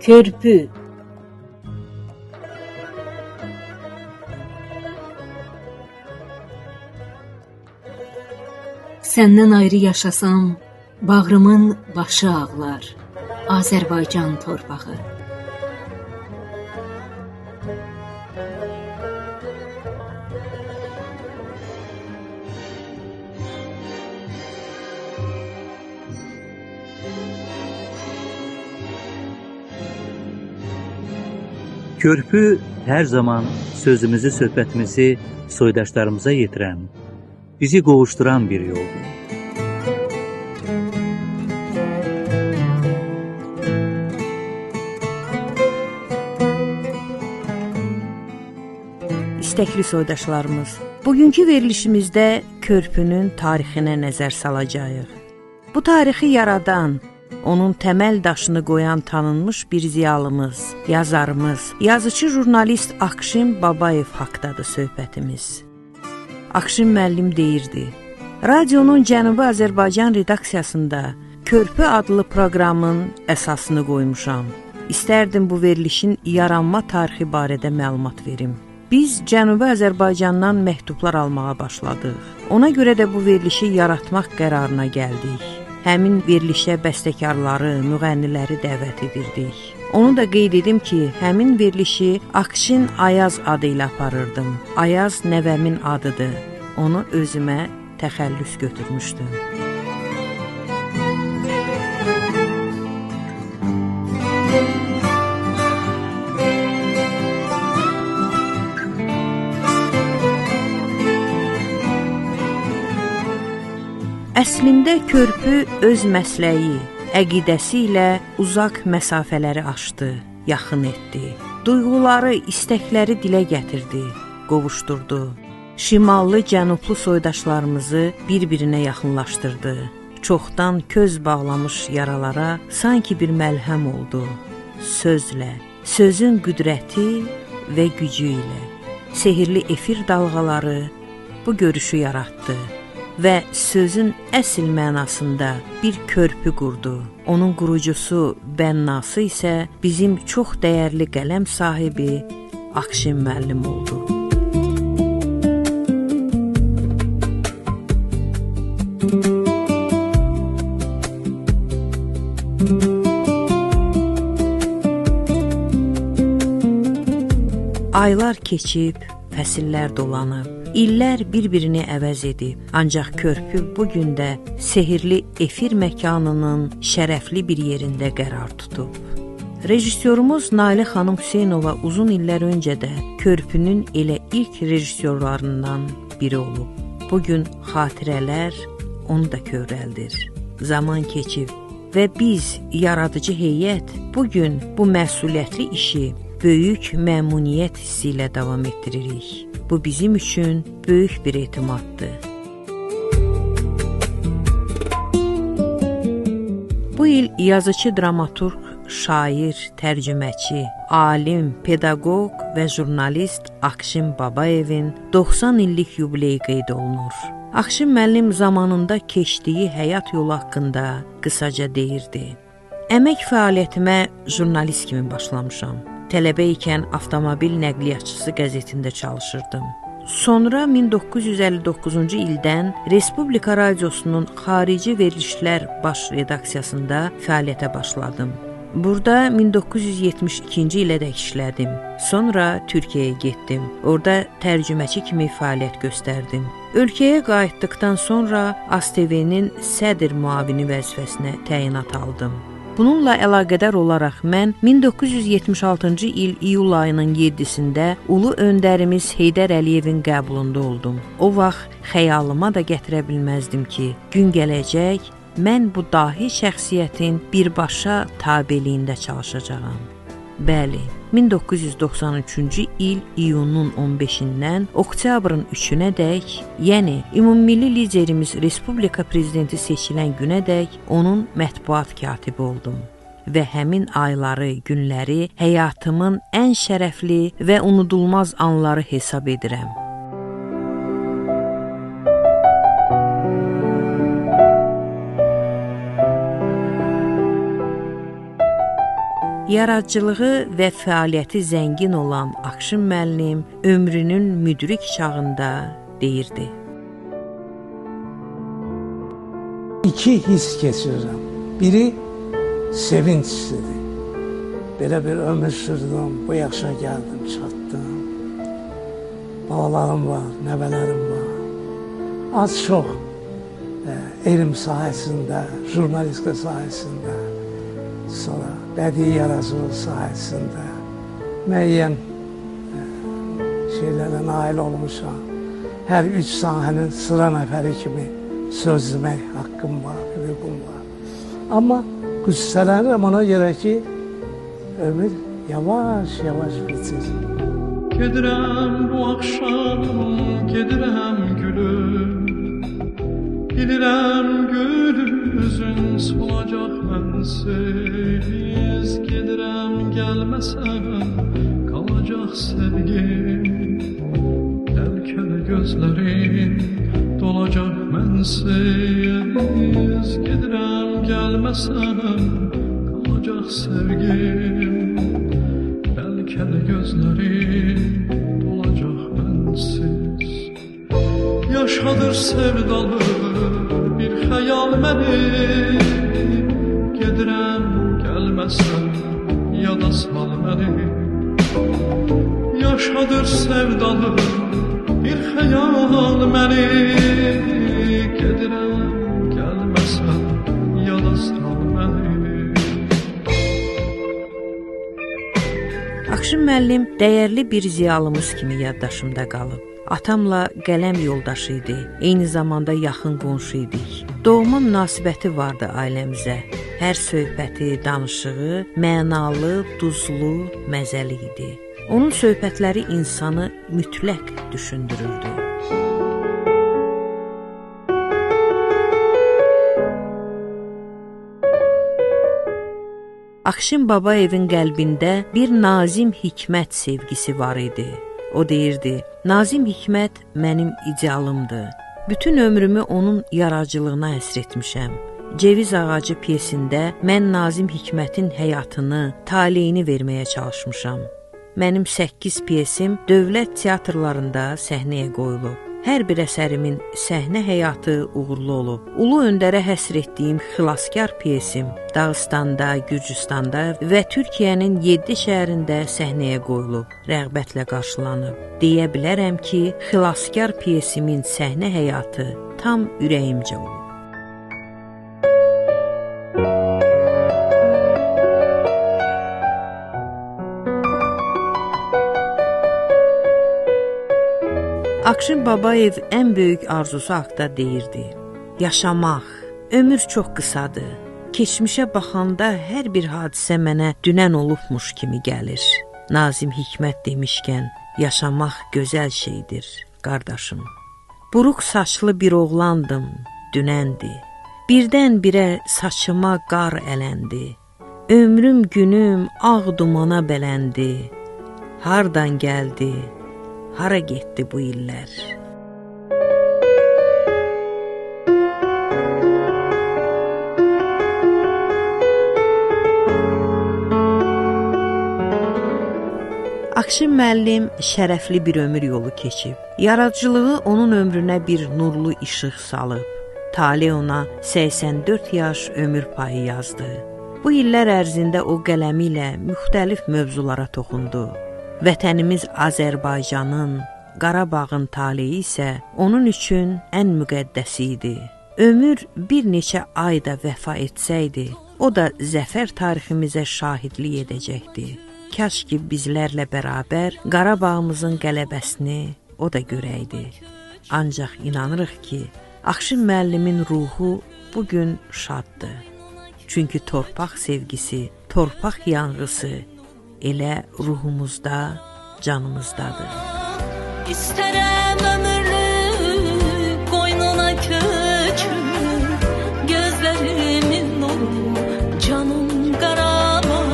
Körpü. Səndən ayrı yaşasam, bağrımın başı ağlar, Azərbaycan torpağı. Körpü her zaman sözümüzü, söhbətimizi soydaşlarımıza yetirən, bizi qovuşduran bir yoldur. İstəkli soydaşlarımız, bugünkü verilişimizdə körpünün tarixinə nəzər salacağıq. Bu tarixi yaradan, onun təməl daşını qoyan tanınmış bir ziyalımız, yazarımız, yazıcı jurnalist Akşin Babayev haqqdadır söhbətimiz. Akşin müəllim deyirdi, radionun Cənubi Azərbaycan redaksiyasında Körpü adlı proqramın əsasını qoymuşam. İstərdim bu verilişin yaranma tarixi barədə məlumat verim. Biz Cənubi Azərbaycandan məktublar almağa başladıq. Ona görə də bu verilişi yaratmaq qərarına gəldik. Həmin verilişə bəstəkarları, müğənniləri dəvət edirdik. Onu da qeyd edim ki, həmin verilişi Akşin Ayaz adı ilə aparırdım. Ayaz nəvəmin adıdır. Onu özümə təxəllüs götürmüşdüm. Əslində körpü öz məsləyi, əqidəsi ilə uzaq məsafələri aşdı, yaxın etdi. Duyğuları, istəkləri dilə gətirdi, qovuşdurdu. Şimallı, cənublu soydaşlarımızı bir-birinə yaxınlaşdırdı. Çoxdan köz bağlamış yaralara sanki bir məlhəm oldu. Sözlə, sözün qüdrəti və gücü ilə. Sehirli efir dalğaları bu görüşü yaratdı və sözün əsl mənasında bir körpü qurdu. Onun qurucusu, bənnası isə bizim çox dəyərli qələm sahibi Akşin müəllim oldu. Aylar keçib, fəsillər dolanıb, illər bir-birini əvəz edib, ancaq körpü bugün də sehirli efir məkanının şərəfli bir yerində qərar tutub. Rejissorumuz Nailə xanım Hüseynova uzun illər öncə də körpünün elə ilk rejissorlarından biri olub. Bugün xatirələr onu da kövrəldir. Zaman keçib və biz, yaradıcı heyət, bugün bu məsuliyyətli işi böyük məmnuniyyət hissi ilə davam etdiririk. Bu bizim üçün böyük bir etimaddır. Bu il yazıcı, dramaturq, şair, tərcüməçi, alim, pedaqoq və jurnalist Akşin Babayevin 90 illik yubileyi qeyd olunur. Akşin müəllim zamanında keçdiyi həyat yolu haqqında qısaca deyirdi. Əmək fəaliyyətimə jurnalist kimi başlamışam. Tələbə ikən avtomobil nəqliyyatçısı qəzetində çalışırdım. Sonra 1959-cu ildən Respublika Radiosunun xarici verilişlər baş redaksiyasında fəaliyyətə başladım. Burada 1972-ci ilədək işlədim. Sonra Türkiyəyə getdim. Orada tərcüməçi kimi fəaliyyət göstərdim. Ölkəyə qayıtdıqdan sonra ASTV-nin sədr müavini vəzifəsinə təyinat aldım. Bununla əlaqədar olaraq mən 1976-cı il iyul ayının 7-sində ulu öndərimiz Heydər Əliyevin qəbulunda oldum. O vaxt xəyalıma da gətirə bilməzdim ki, gün gələcək, mən bu dahi şəxsiyyətin birbaşa tabeliyində çalışacağam. Bəli, 1993-cü il iyunun 15-dən oktyabrın 3-ədək, yəni ümummilli liderimiz Respublika prezidenti seçilən günədək onun mətbuat katibi oldum. Və həmin ayları, günləri həyatımın ən şərəfli və unudulmaz anları hesab edirəm. Yaradıcılığı və fəaliyyəti zəngin olan Akşin müəllim ömrünün müdrik çağında deyirdi: İki his keçirirəm. Biri sevinç hissidir. Belə bir ömür sürdüm, bu yaşa gəldim, çatdım. Balalarım var, nəvələrim var. Az-çox elm sahəsində, jurnalistika sahəsində, sonra bədii yaradıcılıq sahəsində müəyyən şeylərə nail olmuşam. Hər üç sahənin sıra nəfəri kimi söz demək haqqım var, hüququm var. Amma qüssələnirəm ona görə ki, ömür yavaş-yavaş bitir. Gedirəm bu axşam, gedirəm gülüm, bilirəm gül üzün solacaq mənsiz. Gedirəm gəlməsən, qalacaq sevgim, dəlkəli gözlərim dolacaq mənsiz. Gedirəm gəlməsən, qalacaq sevgim, dəlkəli gözlərim dolacaq mənsiz. Yaşadır sevdalı bir xəyal məni, gedirəm gəlməsən, yada sal məni. Yaşadır sevdalı bir xəyal məni, gedirəm gəlməsən, yada sal məni. Akşin müəllim dəyərli bir ziyalımız kimi yaddaşımda qalıb. Atamla qələm yoldaşı idi, eyni zamanda yaxın qonşu idik. Doğma münasibəti vardı ailəmizə. Hər söhbəti, danışığı mənalı, duzlu, məzəli idi. Onun söhbətləri insanı mütləq düşündürürdü. Akşin Babayevin qəlbində bir Nazim Hikmət sevgisi var idi. O deyirdi: Nazim Hikmət mənim idealımdır. Bütün ömrümü onun yaradıcılığına həsr etmişəm. Ceviz Ağacı pyesində mən Nazim Hikmətin həyatını, taleyini verməyə çalışmışam. Mənim 8 pyesim dövlət teatrlarında səhnəyə qoyulub. Hər bir əsərimin səhnə həyatı uğurlu olub. Ulu öndərə həsr etdiyim Xilaskar pyesim Dağıstanda, Gürcüstanda və Türkiyənin 7 şəhərində səhnəyə qoyulub, rəğbətlə qarşılanıb. Deyə bilərəm ki, Xilaskar pyesimin səhnə həyatı tam ürəyimcə olub. Akşin Babayev ən böyük arzusu haqda deyirdi: Yaşamaq. Ömür çox qısadır. Keçmişə baxanda hər bir hadisə mənə dünən olubmuş kimi gəlir. Nazim Hikmət demişkən, yaşamaq gözəl şeydir, qardaşım. Buruq saçlı bir oğlandım, dünəndi. Birdən-birə saçıma qar ələndi. Ömrüm günüm ağ dumana bələndi. Hardan gəldi? Hara getdi bu illər? Akşin müəllim şərəfli bir ömür yolu keçib. Yaradıcılığı onun ömrünə bir nurlu işıq salıb. Talih ona 84 yaş ömür payı yazdı. Bu illər ərzində o qələmi ilə müxtəlif mövzulara toxundu. Vətənimiz Azərbaycanın, Qarabağın taleyi isə onun üçün ən müqəddəsi idi. Ömür bir neçə ayda vəfa etsəydi, o da zəfər tariximizə şahidlik edəcəkdi. Kaş ki bizlərlə bərabər Qarabağımızın qələbəsini o da görəydi. Ancaq inanırıq ki, Akşin müəllimin ruhu bugün şaddır. Çünki torpaq sevgisi, torpaq yanğısı elə ruhumuzda, canımızdadır. İstərəm ömürlü qoynuna köçüm, gözlərimin nuru, canım Qarabağ.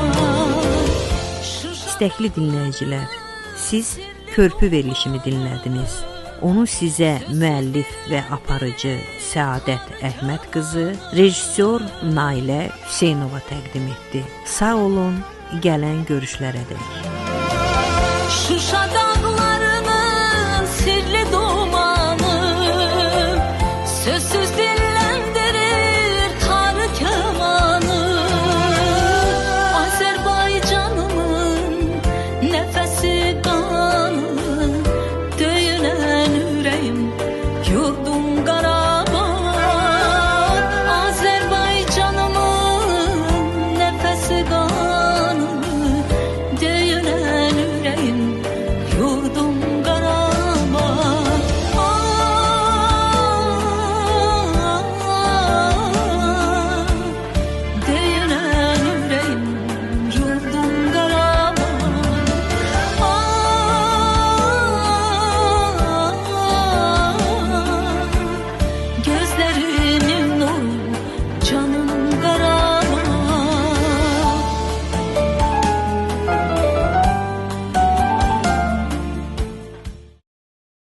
İstəkli dinləyicilər, siz körpü verilişini dinlədiniz. Onu sizə müəllif və aparıcı Səadət Əhməd qızı, rejissor Nailə Hüseynova təqdim etdi. Sağ olun, gələn görüşlərədək. Şuşa